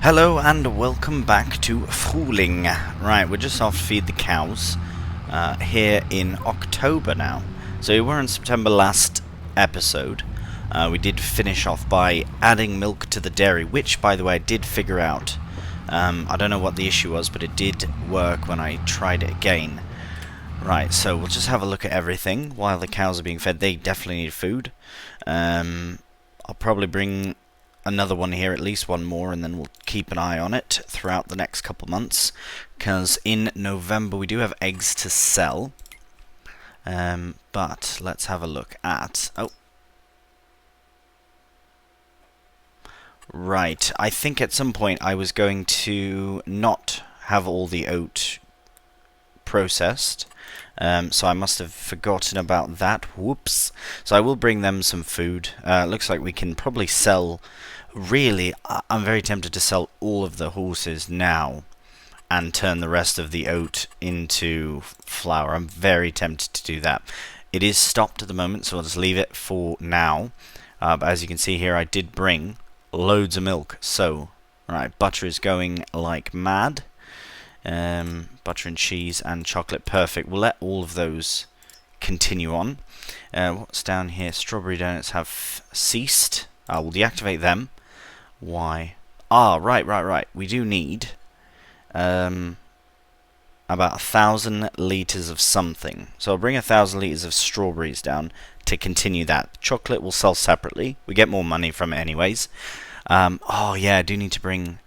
Hello and welcome back to Frühling. Right, we're just off to feed the cows here in October now. So we were in September last episode. We did finish off by adding milk to the dairy, which, by the way, I did figure out. I don't know what the issue was, but it did work when I tried it again. Right, so we'll just have a look at everything while the cows are being fed. They definitely need food. I'll probably bring another one here, at least one more, and then we'll keep an eye on it throughout the next couple months, because in November we do have eggs to sell. But let's have a look at... Oh. Right, I think at some point I was going to not have all the oat processed, so I must have forgotten about that. Whoops. So I will bring them some food. Looks like we can probably sell... Really, I'm very tempted to sell all of the horses now and turn the rest of the oat into flour. I'm very tempted to do that. It is stopped at the moment, so I'll just leave it for now. But as you can see here, I did bring loads of milk. So, right, butter is going like mad. Butter and cheese and chocolate, perfect. We'll let all of those continue on. What's down here? Strawberry donuts have ceased. We'll deactivate them. Why? Right. We do need about 1,000 litres of something. So I'll bring 1,000 litres of strawberries down to continue that. Chocolate will sell separately. We get more money from it anyways. Oh yeah, I do need to bring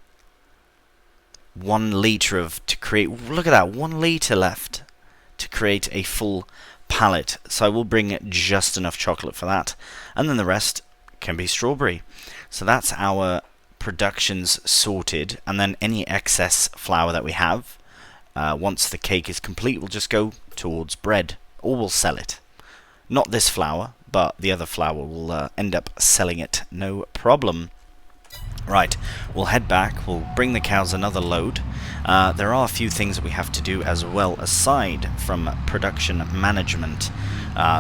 1 litre of to create. Look at that, 1 litre left to create a full pallet. So I will bring just enough chocolate for that, and then the rest can be strawberry. So that's our productions sorted, and then any excess flour that we have, once the cake is complete, will just go towards bread, or we'll sell it. Not this flour, but the other flour will end up selling it, no problem. Right, we'll head back, we'll bring the cows another load. There are a few things that we have to do as well, aside from production management.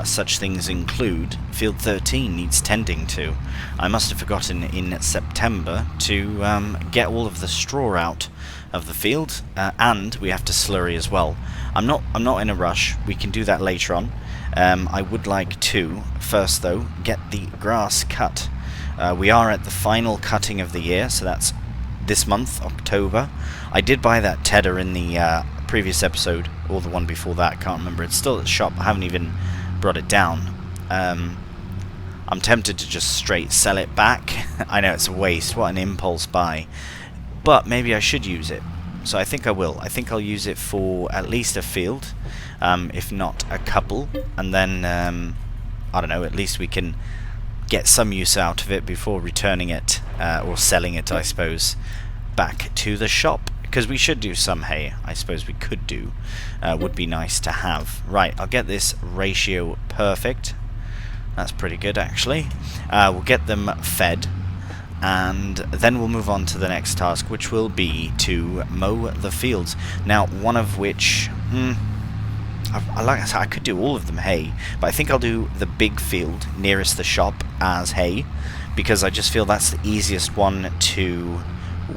Such things include Field 13 needs tending to. I must have forgotten in September to get all of the straw out of the field, and we have to slurry as well. I'm not in a rush. We can do that later on. I would like to first, though, get the grass cut. We are at the final cutting of the year, so that's this month, October. I did buy that TEDDER in the previous episode, or the one before that, can't remember. It's still at the shop. I haven't even brought it down. I'm tempted to just straight sell it back. I know it's a waste, what an impulse buy, but maybe I should use it, so I think I will. I think I'll use it for at least a field, if not a couple, and then I don't know, at least we can get some use out of it before returning it, or selling it, I suppose, back to the shop. Because we should do some hay, I suppose we could do. Would be nice to have. Right, I'll get this ratio perfect. That's pretty good, actually. We'll get them fed, and then we'll move on to the next task, which will be to mow the fields. Now, one of which... like I said, I could do all of them hay, but I think I'll do the big field nearest the shop as hay, because I just feel that's the easiest one to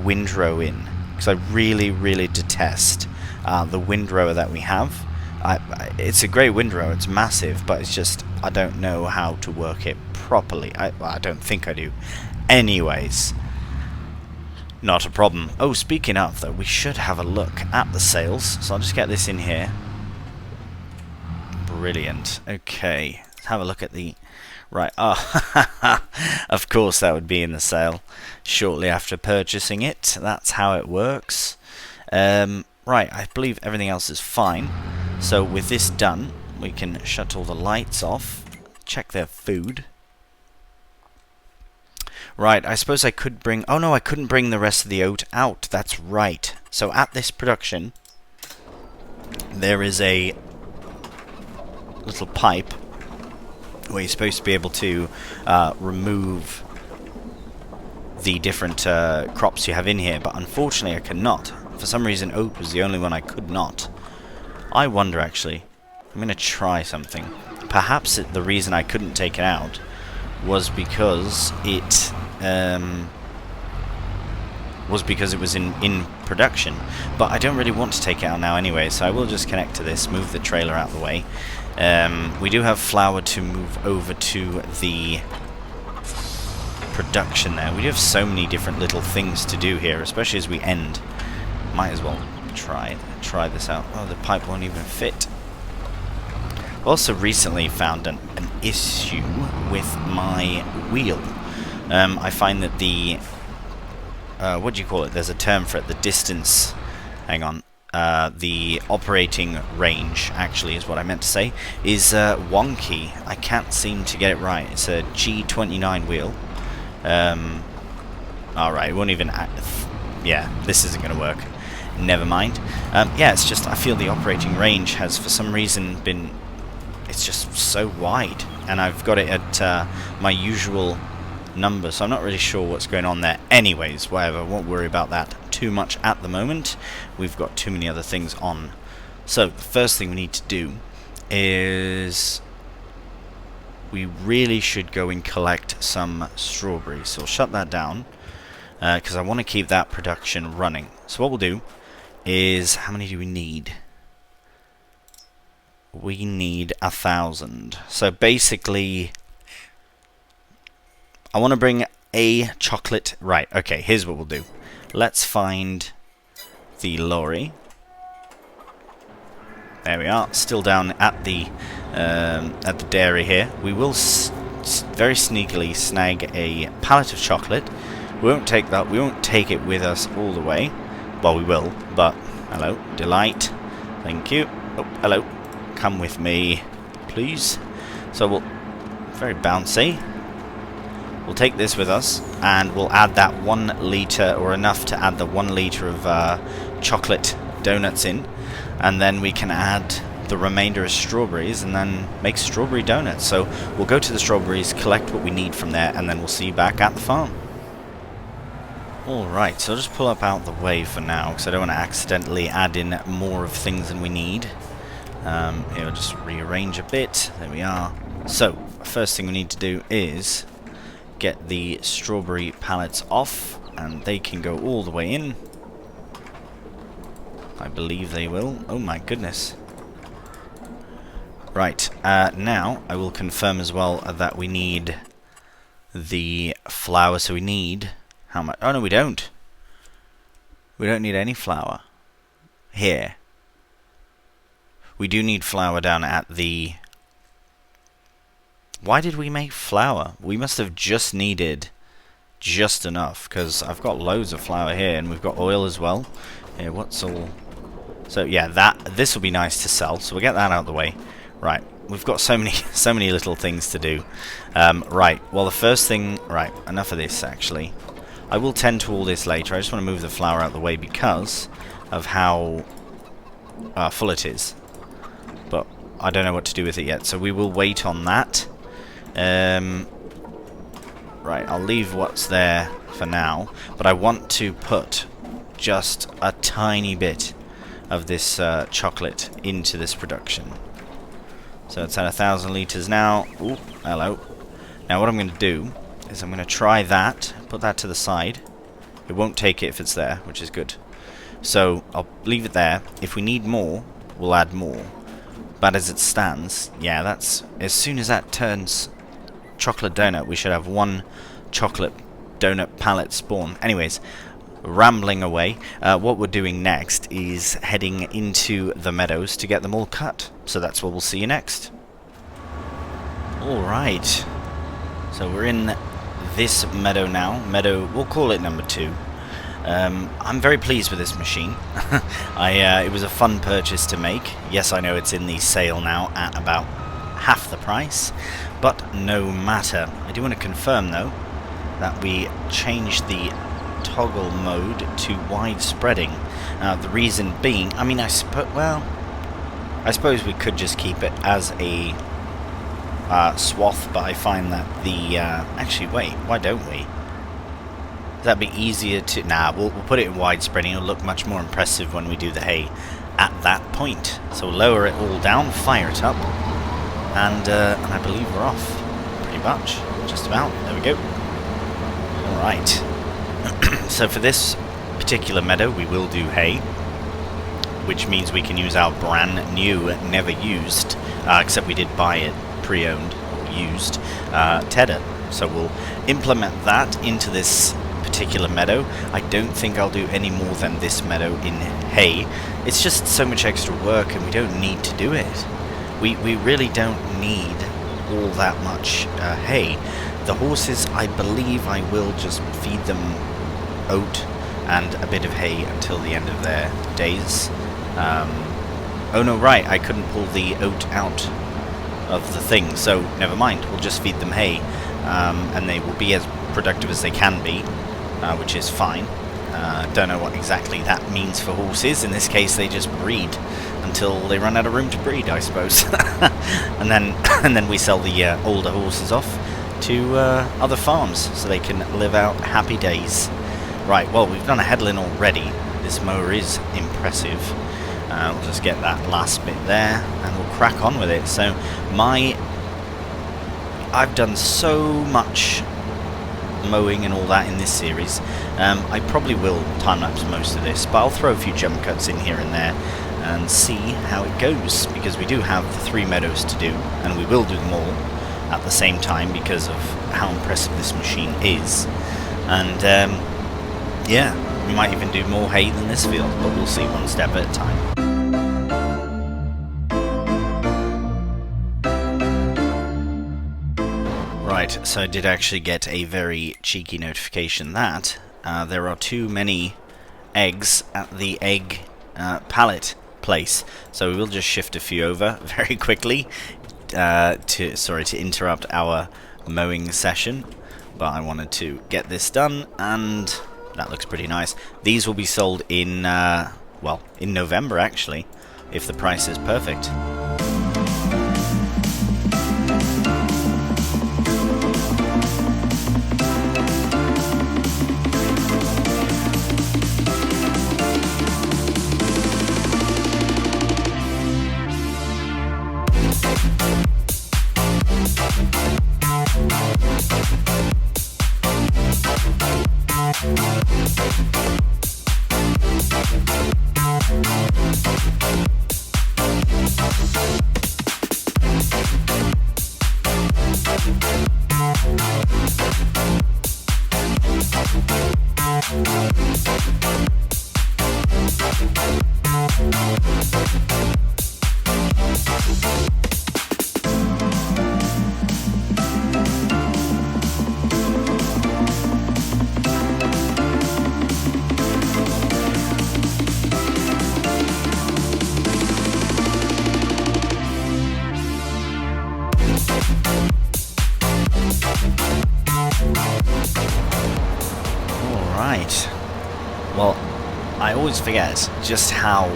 windrow in. Because I really detest the windrower that we have. It's a great windrow, it's massive, but it's just, I don't know how to work it properly. I don't think I do. Anyways, not a problem. Oh, speaking of, though, we should have a look at the sales. So I'll just get this in here. Brilliant. Okay, let's have a lock at the... Right, of course that would be in the sale shortly after purchasing it. That's how it works. Right, I believe everything else is fine. So with this done, we can shut all the lights off, check their food. Right, I suppose I could bring... Oh no, I couldn't bring the rest of the oat out. That's right. So at this production, there is a little pipe where you're supposed to be able to remove the different crops you have in here, but unfortunately I cannot. For some reason oat was the only one I could not. I wonder, actually. I'm going to try something. Perhaps the reason I couldn't take it out was because it was because it was in production. But I don't really want to take it out now anyway, so I will just connect to this, move the trailer out of the way. We do have flour to move over to the production there. We do have so many different little things to do here, especially as we end. Might as well try this out. Oh, the pipe won't even fit. Also recently found an issue with my wheel. I find that the what do you call it? There's a term for it. The distance. Hang on. The operating range, actually, is what I meant to say, is wonky. I can't seem to get it right. It's a G29 wheel. Alright, it won't even... yeah, this isn't going to work. Never mind. Yeah, it's just I feel the operating range has, for some reason, been... It's just so wide. And I've got it at my usual number, so I'm not really sure what's going on there. Anyways, whatever, won't worry about that too much at the moment. We've got too many other things on. So, the first thing we need to do is... we really should go and collect some strawberries. So we'll shut that down, because I want to keep that production running. So what we'll do is... how many do we need? We need 1,000. So basically... I want to bring a chocolate... Right, okay, here's what we'll do. Let's find the lorry. There we are, still down at the dairy here. We will very sneakily snag a pallet of chocolate. We won't take that. We won't take it with us all the way. Well, we will, but hello, Delight. Thank you. Oh, hello. Come with me, please. So we'll... very bouncy. We'll take this with us, and we'll add that 1 litre, or enough to add the 1 litre of chocolate donuts in, and then we can add the remainder of strawberries, and then make strawberry donuts. So we'll go to the strawberries, collect what we need from there, and then we'll see you back at the farm. Alright, so I'll just pull up out the way for now, because I don't want to accidentally add in more of things than we need. Here, I'll just rearrange a bit. There we are. So, first thing we need to do is... get the strawberry pallets off, and they can go all the way in. I believe they will. Oh my goodness. Right, now I will confirm as well that we need the flour. So we need... how much? Oh no, we don't. We don't need any flour. Here. We do need flour down at the... Why did we make flour? We must have just needed just enough, because I've got loads of flour here, and we've got oil as well. Here, what's all... So yeah, this will be nice to sell, so we'll get that out of the way. Right, we've got so many little things to do. Right, well the first thing... Right, enough of this actually. I will tend to all this later. I just want to move the flour out of the way because of how full it is. But I don't know what to do with it yet, so we will wait on that. Right, I'll leave what's there for now, but I want to put just a tiny bit of this chocolate into this production. So it's at 1,000 litres now. Ooh, hello. Now what I'm going to do is I'm going to try that, put that to the side. It won't take it if it's there, which is good. So I'll leave it there. If we need more, we'll add more. But as it stands, yeah, that's... as soon as that turns chocolate donut, we should have 1 chocolate donut pallet spawn. Anyways, rambling away, what we're doing next is heading into the meadows to get them all cut. So that's where we'll see you next. Alright, so we're in this meadow now. Meadow, we'll call it number 2. I'm very pleased with this machine. It was a fun purchase to make. Yes, I know it's in the sale now at about half the price, but no matter. I do want to confirm though that we changed the toggle mode to widespreading. The reason being, I mean, I suppose we could just keep it as a swath, but I find that the actually wait, why don't we? That'd be easier to... Nah, we'll put it in widespreading. It'll look much more impressive when we do the hay at that point. So we'll lower it all down, fire it up, and I believe we're off. Pretty much. Just about. There we go. Alright. So for this particular meadow we will do hay, which means we can use our brand new, never used, except we did buy it pre-owned or used, TEDDER. So we'll implement that into this particular meadow. I don't think I'll do any more than this meadow in hay. It's just so much extra work and we don't need to do it. We really don't need all that much hay. The horses, I believe I will just feed them oat and a bit of hay until the end of their days. Oh no, right, I couldn't pull the oat out of the thing, so never mind, we'll just feed them hay, and they will be as productive as they can be, which is fine. Don't know what exactly that means for horses. In this case, they just breed until they run out of room to breed, I suppose. and then we sell the older horses off to other farms so they can live out happy days. Right, well, we've done a headland already. This mower is impressive. We'll just get that last bit there and we'll crack on with it. So I've done so much mowing and all that in this series. I probably will time-lapse most of this, but I'll throw a few jump cuts in here and there and see how it goes, because we do have the 3 meadows to do, and we will do them all at the same time because of how impressive this machine is. And yeah, we might even do more hay than this field, but we'll see one step at a time. Right, so I did actually get a very cheeky notification that there are too many eggs at the egg pallet place. So we will just shift a few over very quickly to interrupt our mowing session. But I wanted to get this done, and that looks pretty nice. These will be sold in, well, in November actually, if the price is perfect. Alright, well, I always forget just how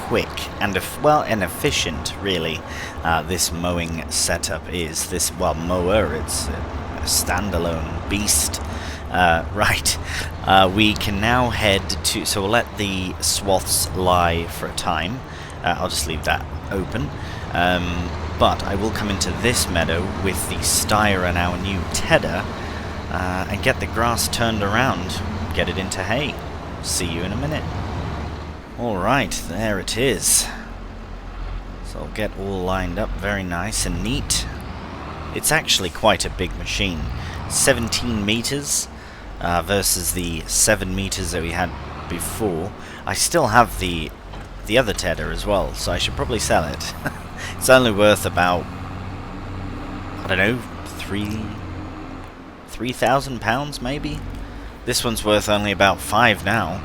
quick and efficient, really, this mowing setup is. This, well, mower, it's a standalone beast. Right, we can now head to, so we'll let the swaths lie for a time. I'll just leave that open. But I will come into this meadow with the Steyr and our new TEDDER and get the grass turned around, get it into hay. See you in a minute. Alright, there it is. So I'll get all lined up very nice and neat. It's actually quite a big machine. 17 meters versus the 7 meters that we had before. I still have the other TEDDER as well, so I should probably sell it. It's only worth about, I don't know, £3,000 maybe? This one's worth only about 5 now,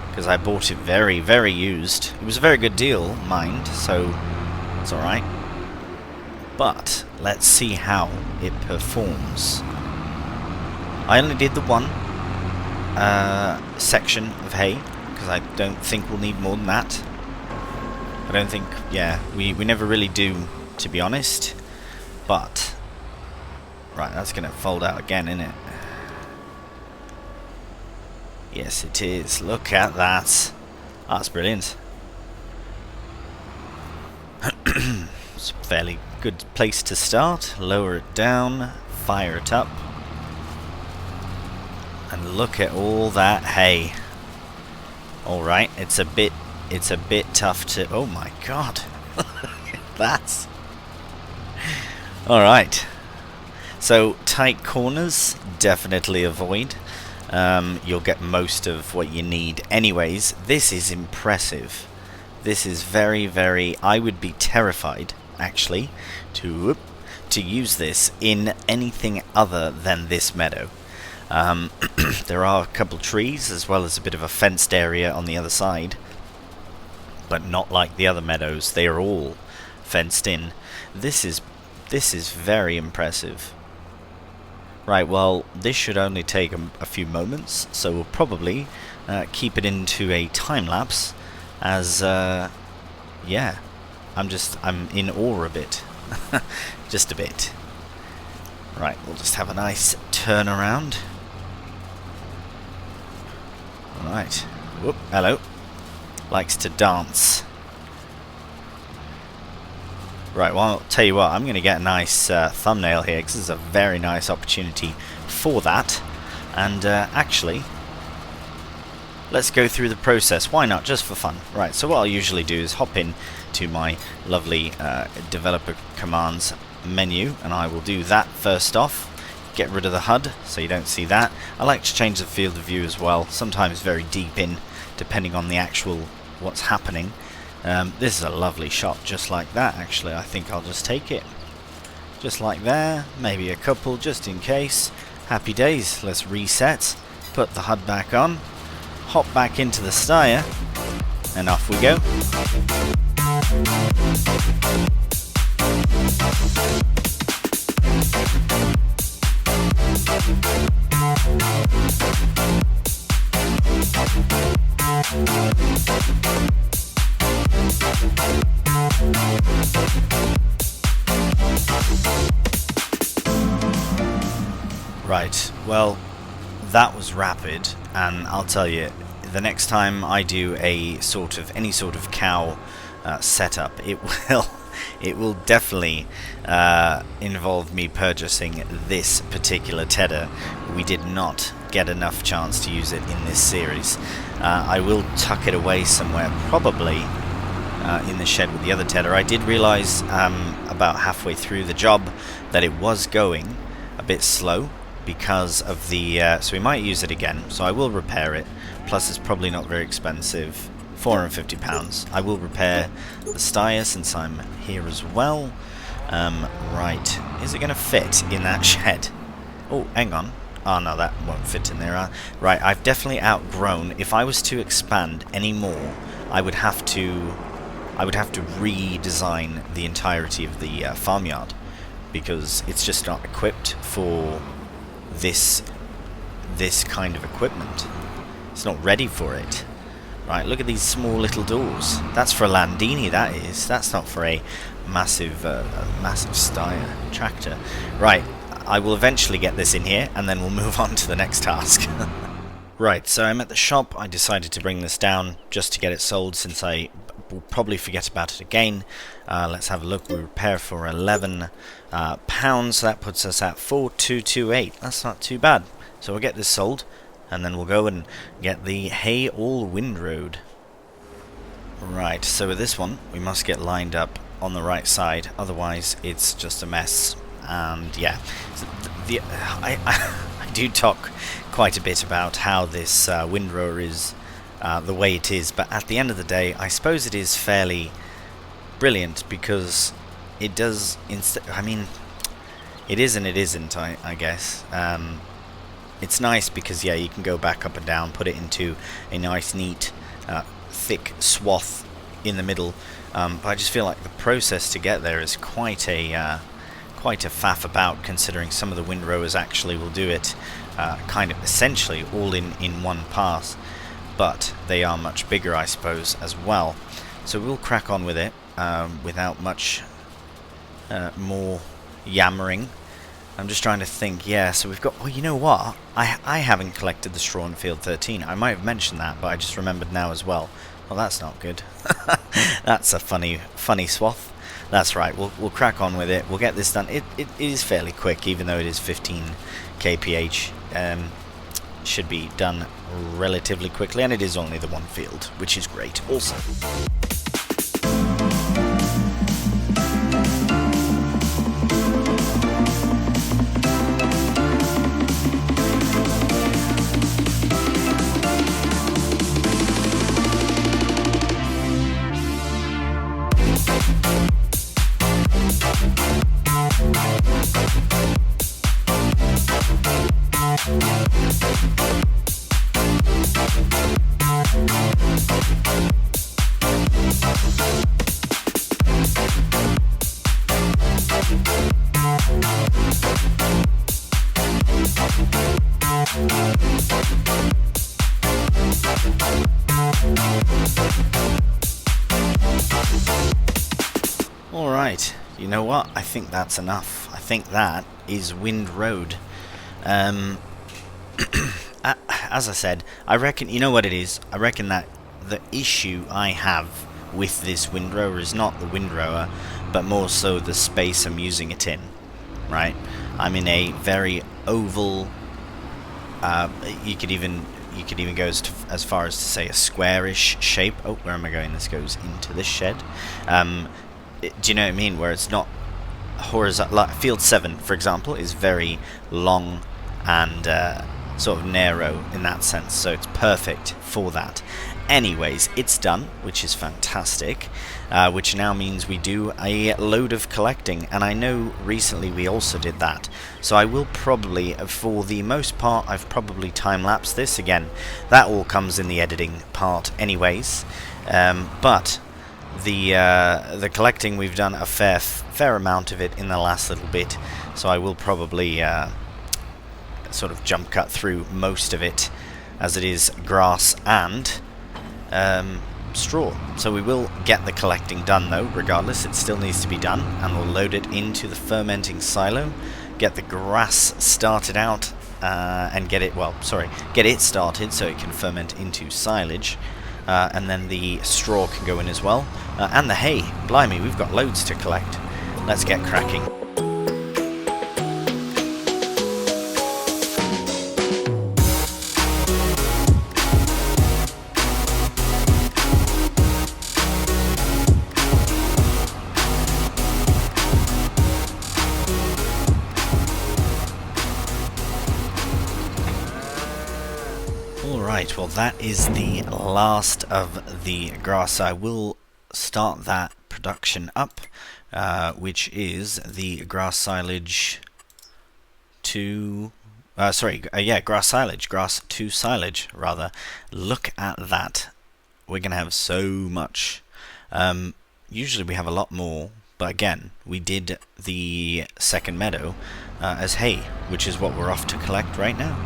because I bought it very, very used. It was a very good deal, mind, so it's alright. But let's see how it performs. I only did the one section of hay, because I don't think we'll need more than that. I don't think, yeah, we never really do, to be honest. But, right, that's going to fold out again, isn't it? Yes, it is. Look at that. Oh, that's brilliant. It's a fairly good place to start. Lower it down, fire it up. And look at all that hay. All right, it's a bit tough to. Oh my god, that's all right. So tight corners, definitely avoid. You'll get most of what you need anyways. This is impressive. This is very, very... I would be terrified, actually, to use this in anything other than this meadow. There are a couple trees, as well as a bit of a fenced area on the other side. But not like the other meadows. They are all fenced in. This is very impressive. Right, well, this should only take a few moments, so we'll probably keep it into a time-lapse, as, yeah, I'm in awe a bit. Just a bit. Right, we'll just have a nice turn around. Right. Whoop, hello. Likes to dance. Right, well, I'll tell you what, I'm going to get a nice thumbnail here, because this is a very nice opportunity for that. And actually, let's go through the process. Why not? Just for fun. Right, so what I'll usually do is hop in to my lovely developer commands menu, and I will do that first off. Get rid of the HUD, so you don't see that. I like to change the field of view as well, sometimes very deep in, depending on the actual what's happening. This is a lovely shot, just like that, actually. I think I'll just take it. Just like there, maybe a couple, just in case. Happy days. Let's reset, put the HUD back on, hop back into the Steyr, and off we go. Right, well, that was rapid, and I'll tell you, the next time I do any sort of cow setup, it will definitely involve me purchasing this particular tedder. We did not get enough chance to use it in this series. I will tuck it away somewhere, probably in the shed with the other tedder. I did realize about halfway through the job that it was going a bit slow because of the so we might use it again, so I will repair it. Plus it's probably not very expensive, £450. I will repair the Steyr since I'm here as well. Right, is it going to fit in that shed? Oh, hang on. Oh no, that won't fit in there. Right, I've definitely outgrown. If I was to expand any more, I would have to redesign the entirety of the farmyard, because it's just not equipped for this kind of equipment. It's not ready for it. Right, look at these small little doors. That's for a Landini, that is. That's not for a massive Steyr tractor. Right, I will eventually get this in here, and then we'll move on to the next task. Right, so I'm at the shop. I decided to bring this down just to get it sold, since I will probably forget about it again. Let's have a look. We repair for £11. So that puts us at 4228. That's not too bad. So we'll get this sold, and then we'll go and get the hay all windrowed. Right, so with this one, we must get lined up on the right side, otherwise it's just a mess. And yeah, so I do talk quite a bit about how this windrower is the way it is, but at the end of the day, I suppose it is fairly brilliant, because it does, I mean, it is and it isn't, I guess. It's nice because, yeah, you can go back up and down, put it into a nice, neat, thick swath in the middle. But I just feel like the process to get there is quite a faff about, considering some of the windrowers actually will do it kind of essentially all in one pass. But they are much bigger, I suppose, as well. So we'll crack on with it without much more yammering. I'm just trying to think. Yeah, so we've got... Oh, you know what? I haven't collected the straw in field 13. I might have mentioned that, but I just remembered now as well. Well, that's not good. That's a funny swath. That's right. We'll crack on with it. We'll get this done. It is fairly quick, even though it is 15 kph. should be done relatively quickly, and it is only the one field, which is great also. Alright, you know what? I think that's enough. I think that is Wind Road. As I said, I reckon, you know what it is? I reckon that the issue I have with this windrower is not the windrower, but more so the space I'm using it in, right? I'm in a very oval, you could even go as far as to say a squarish shape. Oh, where am I going? This goes into this shed. Do you know what I mean? Where it's not horizontal. Like Field 7, for example, is very long and sort of narrow in that sense, so it's perfect for that. Anyways, it's done, which is fantastic, which now means we do a load of collecting, and I know recently we also did that, so I will probably, for the most part, I've probably time-lapsed this. Again, that all comes in the editing part anyways, but the collecting, we've done a fair amount of it in the last little bit, so I will probably sort of jump cut through most of it, as it is grass and straw. So we will get the collecting done though, regardless. It still needs to be done, and we'll load it into the fermenting silo, get the grass started out, and get it started so it can ferment into silage, and then the straw can go in as well, and the hay. Blimey, we've got loads to collect. Let's get cracking. Alright, well that is the last of the grass. I will start that production up, which is the grass silage to... grass to silage, rather. Look at that. We're going to have so much. Usually we have a lot more, but again, we did the second meadow as hay, which is what we're off to collect right now.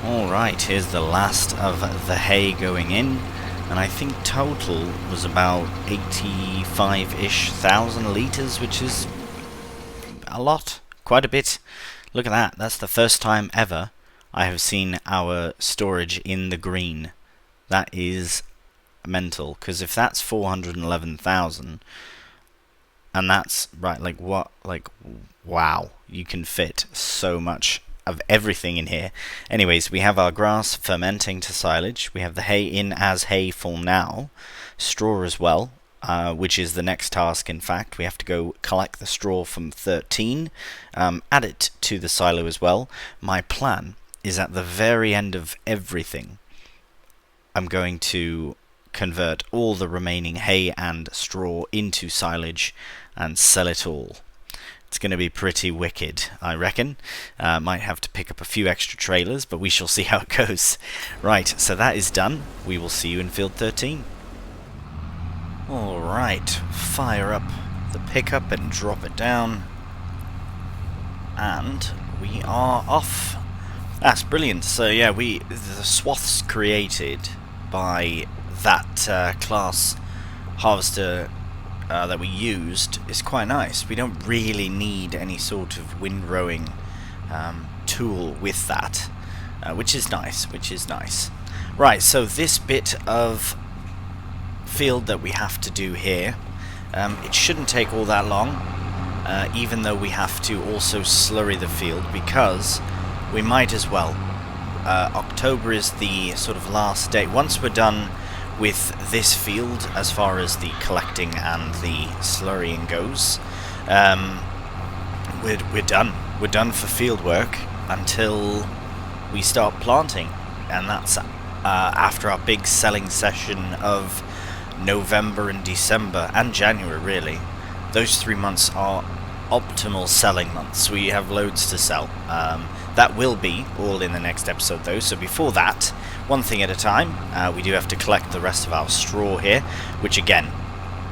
Alright, here's the last of the hay going in, and I think total was about 85-ish thousand litres, which is a lot, quite a bit. Look at that, that's the first time ever I have seen our storage in the green. That is mental, because if that's 411,000, and that's, right, like what, like, wow, you can fit so much of everything in here. Anyways, we have our grass fermenting to silage. We have the hay in as hay for now. Straw as well, which is the next task. In fact, we have to go collect the straw from 13, add it to the silo as well. My plan is at the very end of everything, I'm going to convert all the remaining hay and straw into silage and sell it all. It's going to be pretty wicked, I reckon. Might have to pick up a few extra trailers, but we shall see how it goes. Right, so that is done. We will see you in field 13. Alright, fire up the pickup and drop it down. And we are off. That's brilliant. So yeah, the swaths created by that class harvester that we used is quite nice. We don't really need any sort of windrowing tool with that, which is nice, Right, so this bit of field that we have to do here, it shouldn't take all that long, even though we have to also slurry the field, because we might as well. October is the sort of last day. Once we're done with this field, as far as the collecting and the slurrying goes, we're done. We're done for field work until we start planting, and that's after our big selling session of November and December, and January really. Those 3 months are optimal selling months. We have loads to sell. That will be all in the next episode though, so before that, one thing at a time, we do have to collect the rest of our straw here, which again,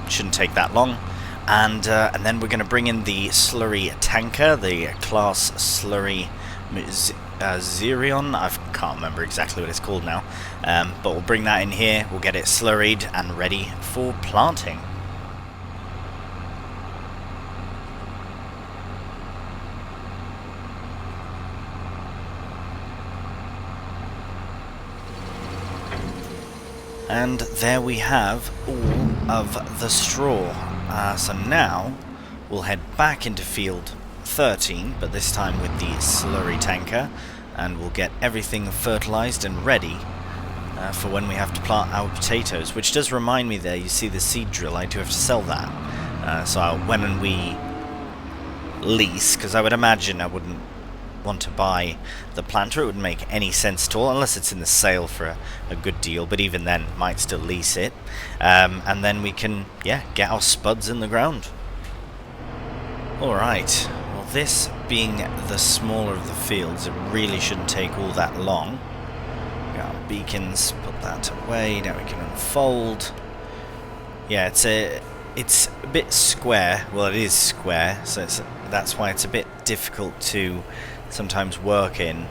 shouldn't take that long. And then we're going to bring in the slurry tanker, the class slurry Zerion. I can't remember exactly what it's called now, but we'll bring that in here, we'll get it slurried and ready for planting. And there we have all of the straw. So now we'll head back into field 13, but this time with the slurry tanker, and we'll get everything fertilized and ready for when we have to plant our potatoes. Which does remind me there, you see the seed drill, I do have to sell that. So when we lease, because I would imagine I wouldn't want to buy the planter, it wouldn't make any sense at all unless it's in the sale for a good deal, but even then might still lease it, and then we can get our spuds in the ground. Alright, well, this being the smaller of the fields, it really shouldn't take all that long. Got our beacons, put that away, now we can unfold. Yeah, it's a bit square. Well, it is square, so that's why it's a bit difficult to sometimes work in,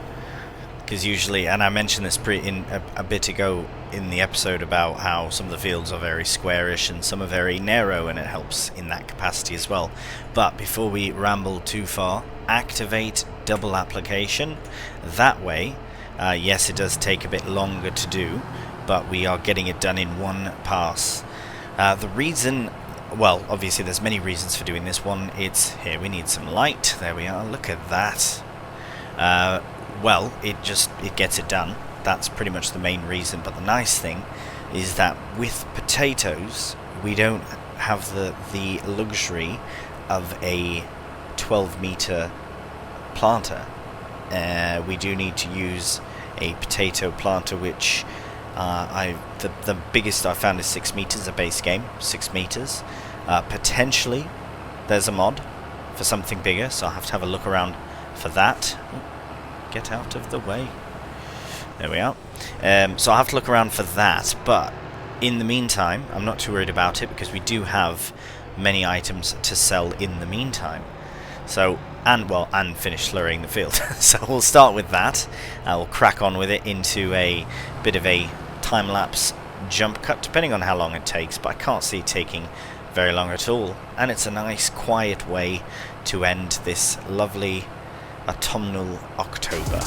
because usually, and I mentioned this a bit ago in the episode about how some of the fields are very squarish and some are very narrow, and it helps in that capacity as well. But before we ramble too far, activate double application. That way, yes, it does take a bit longer to do, but we are getting it done in one pass. The reason, well, obviously there's many reasons for doing this one. It's here, we need some light. There we are, look at that. Well, it gets it done. That's pretty much the main reason. But the nice thing is that with potatoes, we don't have the luxury of a 12-meter planter. We do need to use a potato planter, which the biggest I found is 6 meters, a base game, 6 meters. Potentially, there's a mod for something bigger, so I'll have to have a look around for that. Get out of the way. There we are. So I'll have to look around for that, but in the meantime, I'm not too worried about it, because we do have many items to sell in the meantime. So, and finish slurrying the field. So we'll start with that. We'll crack on with it into a bit of a time-lapse jump cut, depending on how long it takes, but I can't see it taking very long at all. And it's a nice, quiet way to end this lovely autumnal October.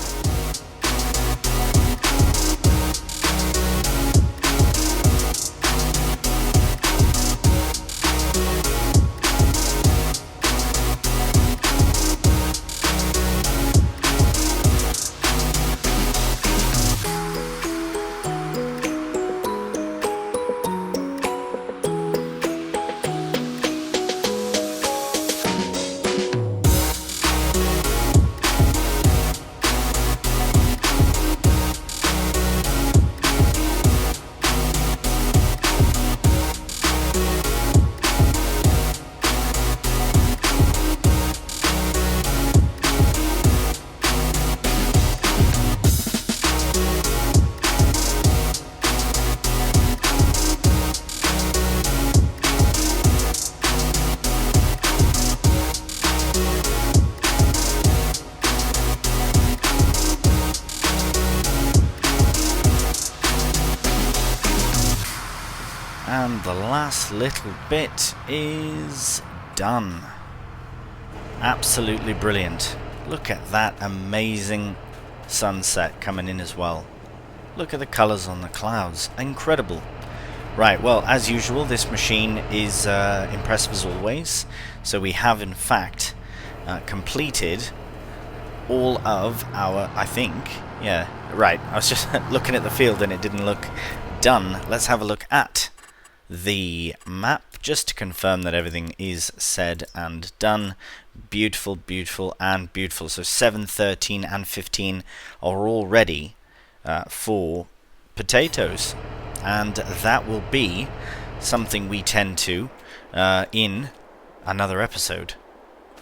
And the last little bit is done. Absolutely brilliant. Look at that amazing sunset coming in as well. Look at the colours on the clouds. Incredible. Right, well, as usual, this machine is impressive as always. So we have, in fact, completed all of our, I think, yeah, right. I was just looking at the field and it didn't look done. Let's have a look at the map just to confirm that everything is said and done. Beautiful, beautiful, and beautiful. So 7, 13, and 15 are all ready for potatoes, and that will be something we tend to in another episode.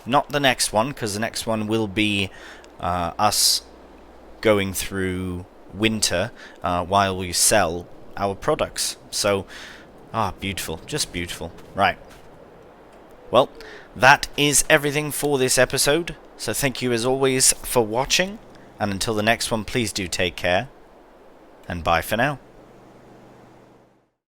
Not the next one, because the next one will be us going through winter while we sell our products. So, beautiful, just beautiful. Right. Well, that is everything for this episode. So thank you as always for watching, and until the next one, please do take care, and bye for now.